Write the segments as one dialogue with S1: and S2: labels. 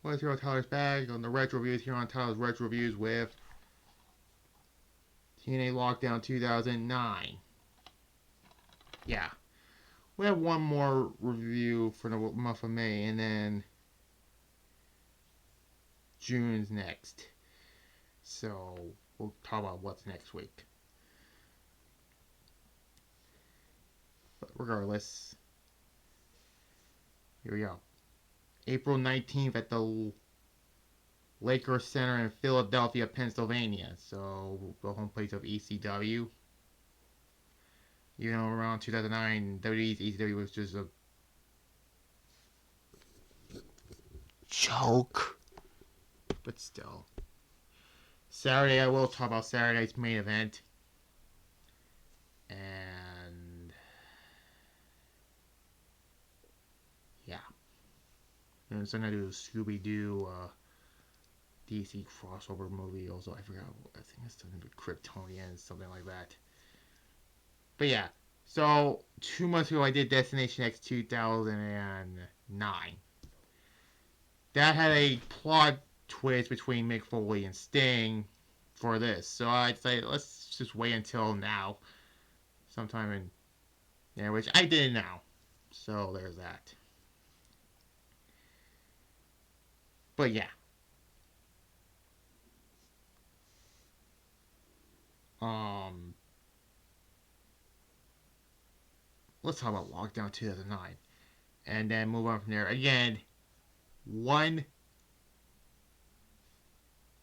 S1: What's here on Tyler's Bag on the Retro Reviews here on Tyler's Retro Reviews with TNA Lockdown 2009. Yeah. We have one more review for the month of May, and then June's next. So we'll talk about what's next week. But regardless, here we go. April 19th at the Lakers Center in Philadelphia, Pennsylvania. So the home place of ECW. You know, around 2009, WWE's ECW was just a joke. But still. Saturday, I will talk about Saturday's main event. And yeah. And so I'm going to do a Scooby-Doo DC crossover movie also. I forgot. I think it's something with Kryptonians, something like that. But yeah. So 2 months ago, I did Destination X 2009. That had a plot twist between Mick Foley and Sting for this. So I'd say let's just wait until now. Sometime in there, which I did now. So there's that. But yeah. Let's talk about Lockdown 2009. And then move on from there. Again, one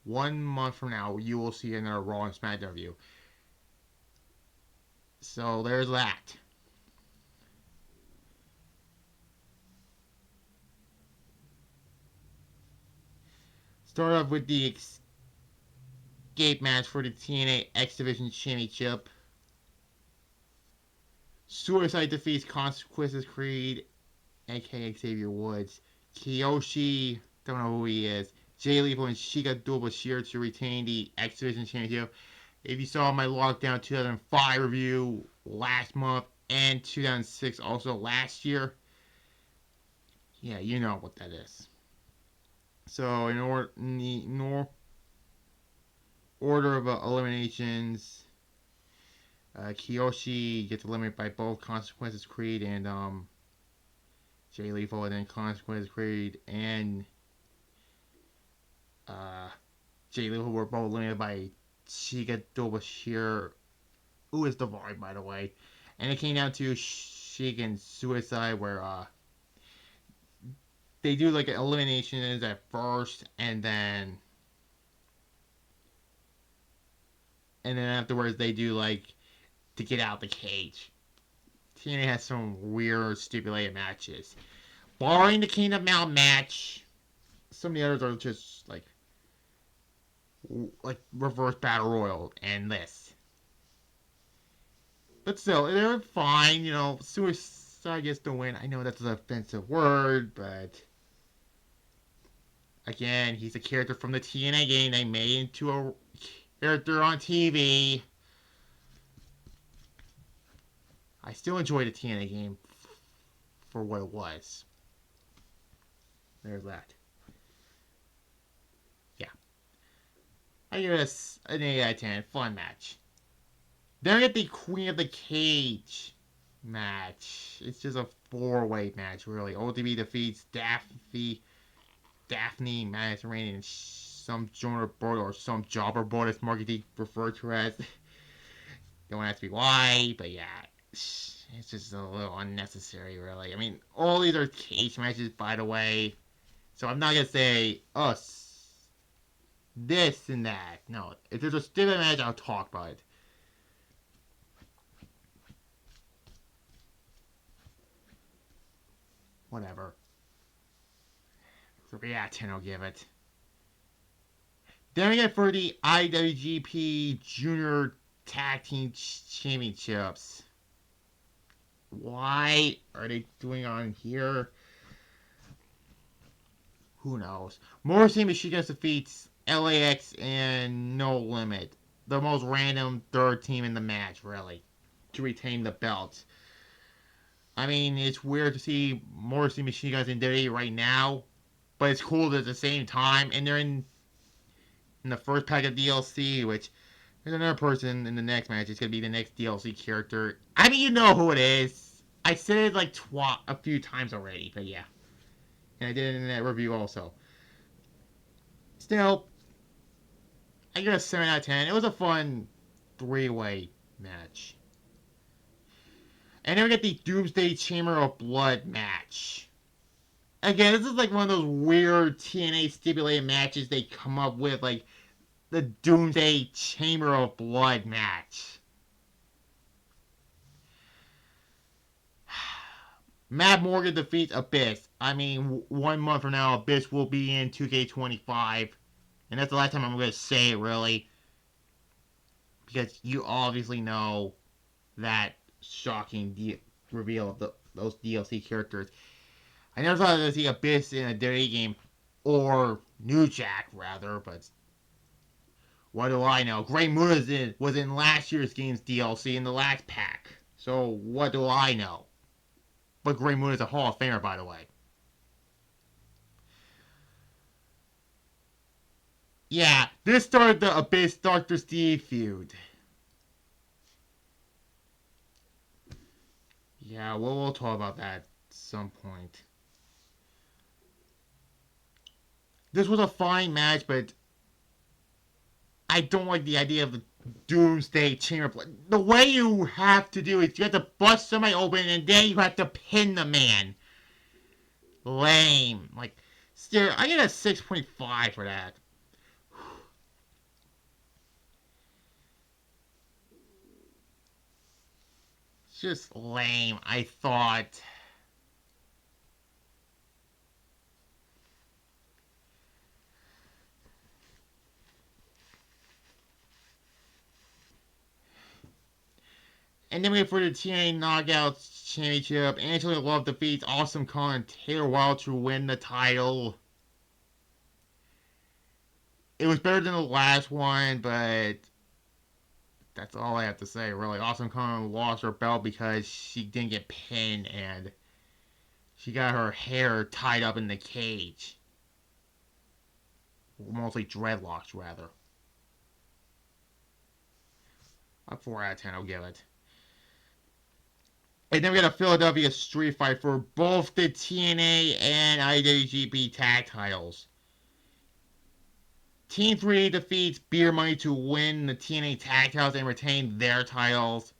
S1: month from now, you will see another Raw and SmackDown review. So there's that. Start off with the escape match for the TNA X Division Championship. Suicide defeats Consequences Creed, aka Xavier Woods. Kiyoshi, don't know who he is. Jay Lethal and Shiga Bashir to retain the X Division Championship. If you saw my Lockdown 2005 review last month and 2006 also last year, yeah, you know what that is. So in order of eliminations, Kiyoshi gets eliminated by both Consequences Creed and Jay Lethal, and then Consequences Creed and Jay Lethal were both eliminated by Shiga Bashir, who is Davari, by the way. And it came down to Shiga Suicide, where they do like eliminations at first, and then afterwards they do like to get out the cage. TNA has some weird stipulated matches. Barring the Kingdom Mountain match, some of the others are just like reverse battle royal and this. But still, they're fine, you know. Suicide gets the win. I know that's an offensive word, but again, he's a character from the TNA game they made into a character on TV. I still enjoy the TNA game for what it was. There's that. Yeah. I give this an 8 out of 10. Fun match. Then we get the Queen of the Cage match. It's just a 4-way match, really. ODB defeats Daphne, Madison Rain, and some Jonah Board or some Jobber Board, as Marky D referred to as. Don't ask me why, but yeah. It's just a little unnecessary, really. I mean, all these are cage matches, by the way. So I'm not going to say, this and that. No, if there's a stupid match, I'll talk about it. Whatever. 3 out of 10 I'll give it. Then we get for the IWGP Junior Tag Team Championships. Why are they doing on here? Who knows? Morrissey Machine Guns defeats LAX and No Limit. The most random third team in the match, really, to retain the belt. I mean, it's weird to see Morrissey Machine Guns in WWE right now, but it's cool at the same time. And they're in the first pack of DLC, which there's another person in the next match. It's gonna be the next DLC character. I mean, you know who it is. I said it like a few times already, but yeah. And I did it in that review also. Still, I give it a 7 out of 10. It was a fun three-way match. And then we get the Doomsday Chamber of Blood match. Again, this is like one of those weird TNA stipulated matches they come up with, like the Doomsday Chamber of Blood match. Matt Morgan defeats Abyss. I mean, 1 month from now, Abyss will be in 2K25. And that's the last time I'm going to say it, really. Because you obviously know that shocking reveal of those DLC characters. I never thought I'd see Abyss in a dirty game. Or New Jack, rather. But what do I know? Great Muda was in last year's game's DLC in the last pack. So what do I know? But Great Muda is a Hall of Famer, by the way. Yeah, this started the Abyss Dr. Steve feud. Yeah, we'll talk about that at some point. This was a fine match, but I don't like the idea of the Doomsday Chamber. The way you have to do it, you have to bust somebody open and then you have to pin the man. Lame. Like, still, I get a 6.5 for that. It's just lame, I thought. And then we have for the TNA Knockouts Championship. Angela Love defeats Awesome Kong and Taylor Wilde to win the title. It was better than the last one, but that's all I have to say, really. Awesome Kong lost her belt because she didn't get pinned and she got her hair tied up in the cage. Mostly dreadlocks, rather. A 4 out of 10, I'll give it. And then we got a Philadelphia street fight for both the TNA and IWGP tag titles. Team 3 defeats Beer Money to win the TNA tag titles and retain their titles.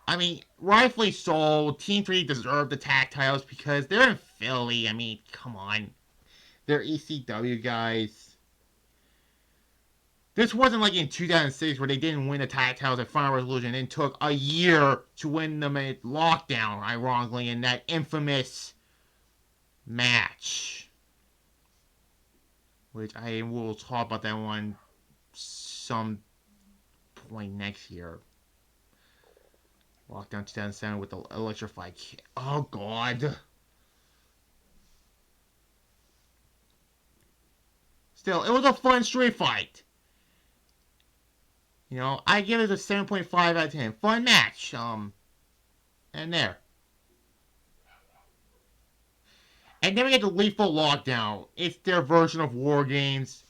S1: I mean, rightfully so. Team 3 deserved the tag titles because they're in Philly. I mean, come on. They're ECW guys. This wasn't like in 2006 where they didn't win the tag titles at Final Resolution and took a year to win them at Lockdown, ironically, in that infamous match. Which I will talk about that one some point next year. Lockdown 2007 with the electrified kid. Oh, God. Still, it was a fun street fight. You know, I give it a 7.5 out of 10. Fun match. And there. And then we get the Lethal Lockdown. It's their version of War Games.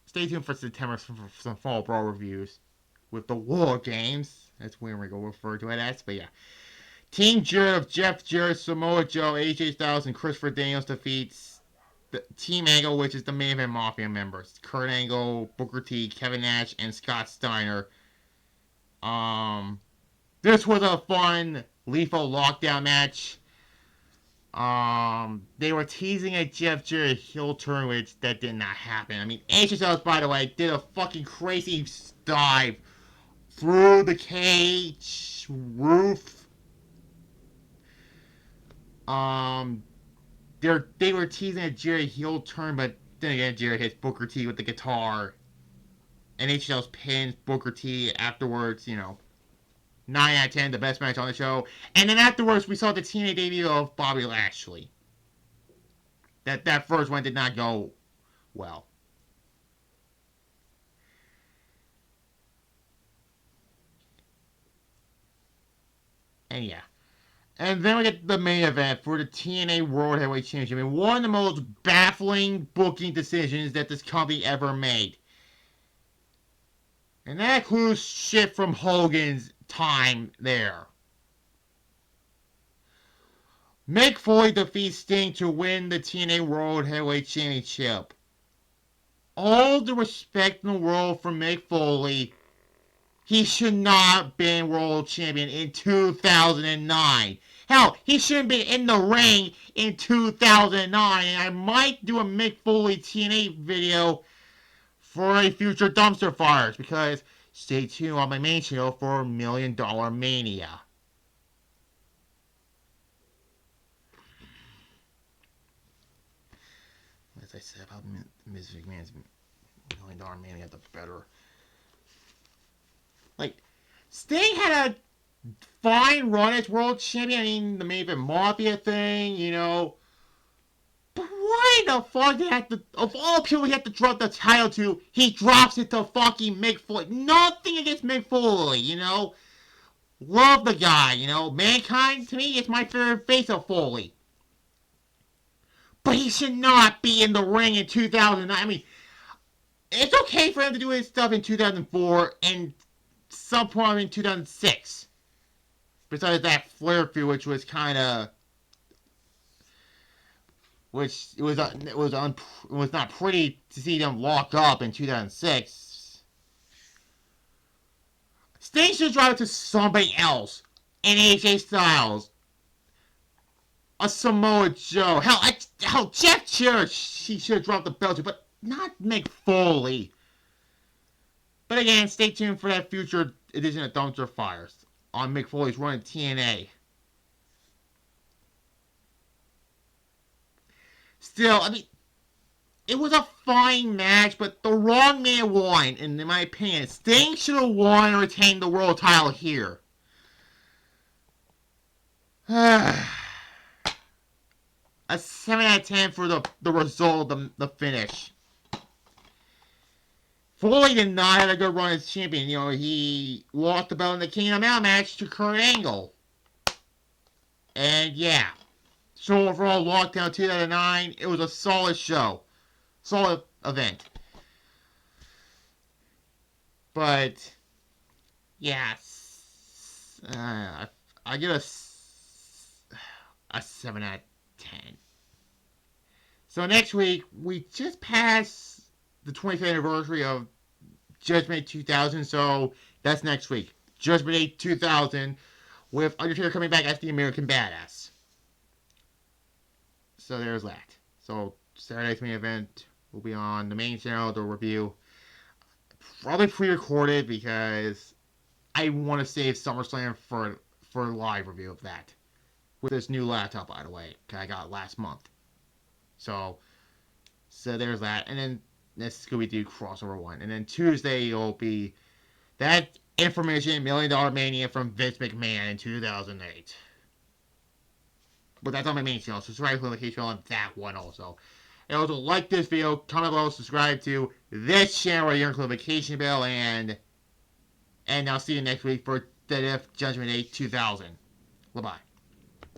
S1: Stay tuned for September for some Fall Brawl reviews. With the War Games. That's where we're going to refer to it as. But yeah. Team Jarrett of Jeff Jarrett, Samoa Joe, AJ Styles, and Christopher Daniels defeats the Team Angle, which is the Main Event Mafia members. Kurt Angle, Booker T, Kevin Nash, and Scott Steiner. This was a fun Lethal Lockdown match. They were teasing a Jeff Jarrett heel turn, which that did not happen. I mean, AJ Styles, by the way, did a fucking crazy dive through the cage roof. They were teasing a Jarrett heel turn, but then again, Jarrett hits Booker T with the guitar. And AJ Styles pins Booker T afterwards, you know. 9 out of 10, the best match on the show. And then afterwards, we saw the TNA debut of Bobby Lashley. That first one did not go well. And yeah. And then we get the main event for the TNA World Heavyweight Championship. I mean, one of the most baffling booking decisions that this company ever made. And that includes shit from Hogan's time there. Mick Foley defeats Sting to win the TNA World Heavyweight Championship. All the respect in the world for Mick Foley. He should not have been world champion in 2009. Hell, he shouldn't be in the ring in 2009. And I might do a Mick Foley TNA video for a future Dumpster Fires, because stay tuned on my main channel for $1 Million Mania. As I said about Ms. McMahon's $1 Million Mania, the better. Like, Sting had a fine run as world champion. I mean, the main event Mafia thing, you know. But why the fuck did he have to, of all people he had to drop the title to, he drops it to fucking Mick Foley. Nothing against Mick Foley, you know. Love the guy, you know. Mankind, to me, is my favorite face of Foley. But he should not be in the ring in 2009. I mean, it's okay for him to do his stuff in 2004 and some point in 2006. Besides that Flair feud, which was kind of, it was not pretty to see them lock up in 2006. Sting should drive it to somebody else, an AJ Styles, a Samoa Joe, hell, Jeff Jarrett. He should have dropped the belt to, but not Mick Foley. But again, stay tuned for that future edition of Dumpster Fires on Mick Foley's run in TNA. Still, I mean, it was a fine match, but the wrong man won, and in my opinion, Sting should have won and retained the world title here. A 7 out of 10 for the result of the finish. Foley did not have a good run as champion. You know, he lost the belt in the Kingdom Out match to Kurt Angle. And yeah. So overall, Lockdown 2009, it was a solid show. Solid event. But, yeah. I give a 7 out of 10. So next week, we just passed the 25th anniversary of Judgment Day 2000, so that's next week. Judgment Day 2000, with Undertaker coming back as the American Badass. So there's that. So Saturday's main event will be on the main channel, the review. Probably pre-recorded because I want to save SummerSlam for a live review of that. With this new laptop, by the way, I got last month. So there's that. And then this Scooby-Doo crossover one. And then Tuesday will be that information $1 Million Mania from Vince McMahon in 2008. But that's on my main channel, so subscribe to the channel on that one also. And also like this video, comment below, subscribe to this channel right here, include the notification bell, and I'll see you next week for the Judgment Day 2000. Bye-bye.